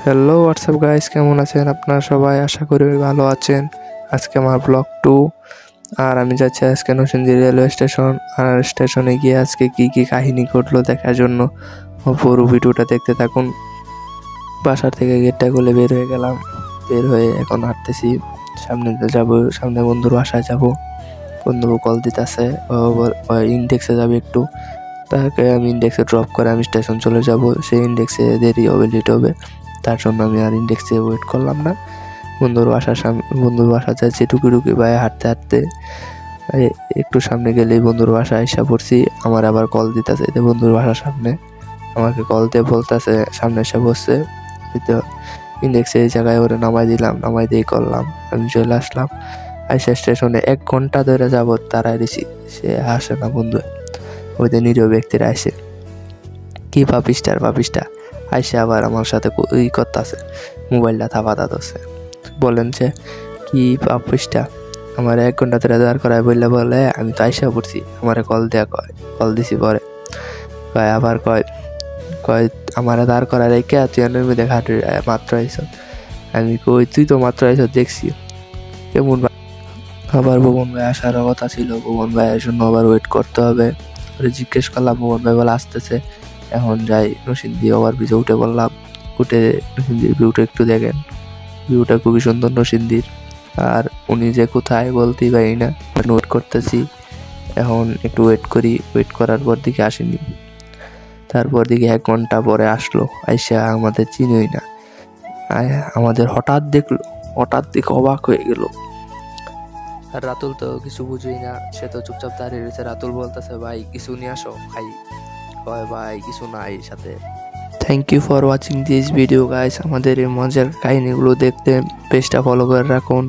Hello WhatsApp guys, কেমন আছেন আপনারা সবাই? আশা করি ভালো আছেন। আজকে আমার ব্লগ 2 আর আমি যাচ্ছি আজকে নরসিংদী রেলওয়ে স্টেশন। আর স্টেশনে গিয়ে আজকে কি কাহিনী ঘটলো দেখার জন্য পুরো ভিডিওটা দেখতে থাকুন। বাসার থেকে গেটটা খুলে বের হয়ে গেলাম, বের হয়ে এখন হাঁটতেছি, সামনে যাব, সামনে বন্ধুর বাসায় যাব। বন্ধু কল দিতেছে, ইনডেক্সে যাবে একটু, তাকে আমি ইনডেক্সে ড্রপ করে আমি স্টেশন চলে যাব। সেই ইনডেক্সে দেরি হবে, লেট হবে, তার জন্য আমি আর ইনডেক্সে ওয়েট করলাম না। বন্ধুর বাসা যাচ্ছি টুকি ভাই হাঁটতে হাঁটতে। একটু সামনে গেলেই বন্ধুর বাসা এসে পড়ছি। আমার আবার কল দিতেছে, বন্ধুর বাসার সামনে আমাকে কল দিয়ে বলতেছে সামনে এসে বসছে। ইনডেক্সে এই জায়গায় ওরে নামাই দিলাম, নামাই দিয়ে করলাম, আমি চলে আসলাম। আইসা স্টেশনে 1 ঘন্টা ধরে যাবত দাঁড়ায় দিছি, সে আসে না বন্ধু। ওদের নিরীহ ব্যক্তিরা আসে, কি পাপিস্টার আইসে আবার আমার সাথে করতেছে, মোবাইলটা থাপাতা ধরছে। বলেন যে কি পাপিস্টা, আমার 1 ঘন্টা ধরে দাঁড় করায় বলে আমি তো আইসা পড়ছি, আমারে কল দেয়া কল দিছি পরে আবার কয় আমারে দাঁড় করায় রেখে তুই মধ্যে ঘাটে মাত্র আইস। আমি কই তুই তো মাত্র আইস দেখছি কেমন। আবার ভুবন ভাই আসার কথা ছিল, ভুবন ভাইয়ের জন্য আবার ওয়েট করতে হবে। জিজ্ঞেস করলাম, ভুবন ভাই বলে আসতেছে, এখন যাই নরসিংদী ওভারব্রিজে উঠে বললাম। উঠে নরসিংদীর ভিউটা একটু দেখেন, ভিউটা খুবই সুন্দর নরসিংদীর। আর উনি যে কোথায় বলতেই পারি না, ওয়েট করতেছি। এখন একটু ওয়েট করি, ওয়েট করার পর দিকে আসেনি। তারপর দিকে 1 ঘন্টা পরে আসলো, আইসা আমাদের চিনই না, আমাদের হঠাৎ দেখে অবাক হয়ে গেল। আর রাতুল তো কিছু বুঝেই না, সে তো চুপচাপ দাঁড়িয়ে রয়েছে। রাতুল বলতেছে, ভাই কিছু নিয়ে আসো খাই। কয় ভাই কিছু নাই সাথে। Thank you for watching this video guys. আমাদের এই মজার কাহিনীগুলো দেখতে পেজটা ফলো করে রাখুন।